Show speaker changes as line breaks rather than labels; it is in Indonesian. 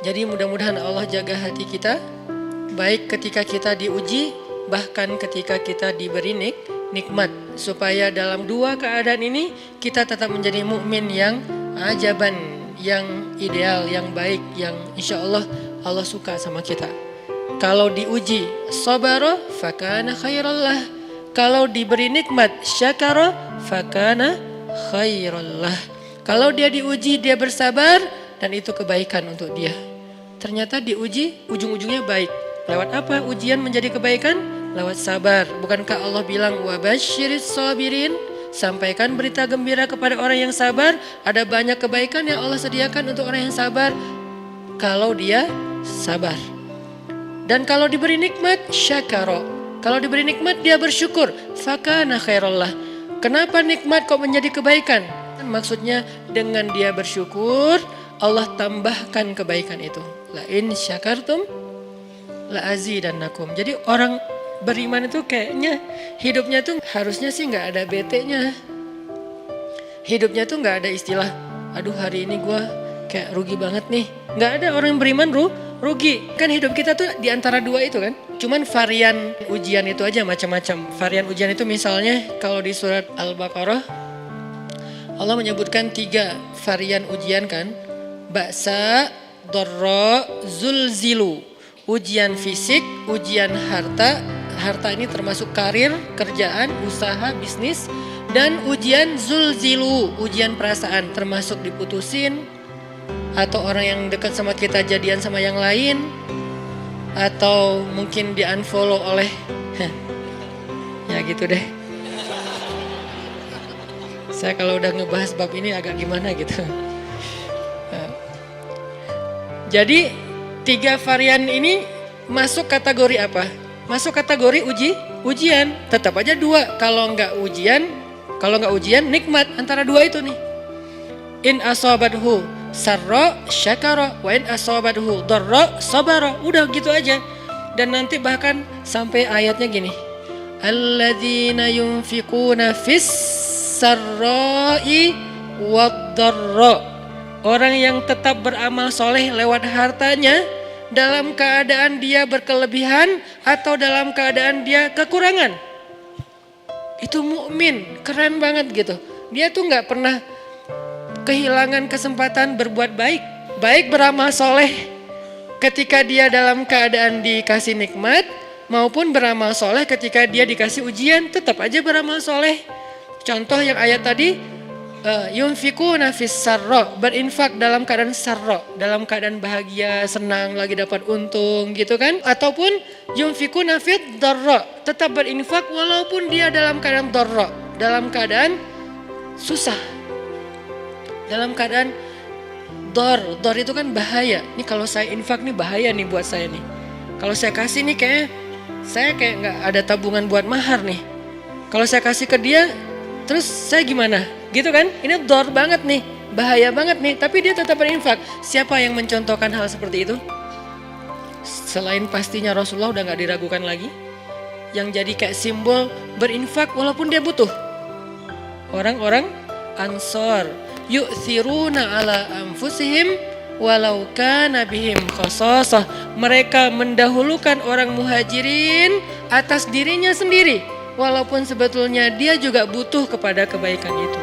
Jadi mudah-mudahan Allah jaga hati kita, baik ketika kita diuji, bahkan ketika kita diberi nikmat, supaya dalam dua keadaan ini kita tetap menjadi mukmin yang ajaban, yang ideal, yang baik, yang insya Allah Allah suka sama kita. Kalau diuji sabara fakana khairallah, kalau diberi nikmat syakara fakana khairallah. Kalau dia diuji dia bersabar dan itu kebaikan untuk dia. Ternyata diuji ujung-ujungnya baik. Lewat apa ujian menjadi kebaikan? Lewat sabar. Bukankah Allah bilang wabasyiris sabirin? Sampaikan berita gembira kepada orang yang sabar. Ada banyak kebaikan yang Allah sediakan untuk orang yang sabar kalau dia sabar. Dan kalau diberi nikmat syakara. Kalau diberi nikmat dia bersyukur. Fakana khairallah. Kenapa nikmat kok menjadi kebaikan? Maksudnya dengan dia bersyukur Allah tambahkan kebaikan itu. La in syakartum la azidannakum. Jadi orang beriman itu kayaknya hidupnya tuh harusnya sih nggak ada bete-nya. Hidupnya tuh nggak ada istilah, aduh hari ini gue kayak rugi banget nih. Nggak ada orang yang beriman rugi. Kan hidup kita tuh di antara dua itu kan. Cuman varian ujian itu aja macam-macam. Varian ujian itu misalnya kalau di surat Al-Baqarah Allah menyebutkan 3 varian ujian kan. Ba'sa, dharra, zulzilu. Ujian fisik, ujian harta. Harta ini termasuk karir, kerjaan, usaha, bisnis. Dan ujian zulzilu, ujian perasaan termasuk diputusin. Atau orang yang dekat sama kita jadian sama yang lain. Atau mungkin di unfollow oleh ya gitu deh. Saya kalau udah ngebahas bab ini agak gimana gitu. Jadi 3 varian ini masuk kategori apa? Masuk kategori ujian. Tetap aja 2. Kalau nggak ujian nikmat. Antara 2 itu nih. In asabathu sarra syakara wa in asabathu dharra sabara. Udah gitu aja. Dan nanti bahkan sampai ayatnya gini. Alladzina yunfiquna fis sarra'i wad dharra. Orang yang tetap beramal soleh lewat hartanya dalam keadaan dia berkelebihan atau dalam keadaan dia kekurangan. Itu mukmin, keren banget gitu. Dia tuh nggak pernah kehilangan kesempatan berbuat baik. Baik beramal soleh ketika dia dalam keadaan dikasih nikmat maupun beramal soleh ketika dia dikasih ujian tetap aja beramal soleh. Contoh yang ayat tadi. Yunfikuna fis sarra, berinfak dalam keadaan sarra, dalam keadaan bahagia, senang, lagi dapat untung gitu kan. Ataupun yunfikuna fit dharra, tetap berinfak walaupun dia dalam keadaan dharra, dalam keadaan susah. Dalam keadaan dor itu kan bahaya. Nih kalau saya infak nih bahaya nih buat saya nih. Kalau saya kasih nih saya kayak nggak ada tabungan buat mahar nih. Kalau saya kasih ke dia terus saya gimana? Gitu kan? Ini dor banget nih, bahaya banget nih. Tapi dia tetap berinfak. Siapa yang mencontohkan hal seperti itu? Selain pastinya Rasulullah udah gak diragukan lagi. Yang jadi kayak simbol berinfak walaupun dia butuh. Orang-orang Ansor. Yu'thiruna ala anfusihim walau kana bihim khasasah. Mereka mendahulukan orang muhajirin atas dirinya sendiri. Walaupun sebetulnya dia juga butuh kepada kebaikan itu.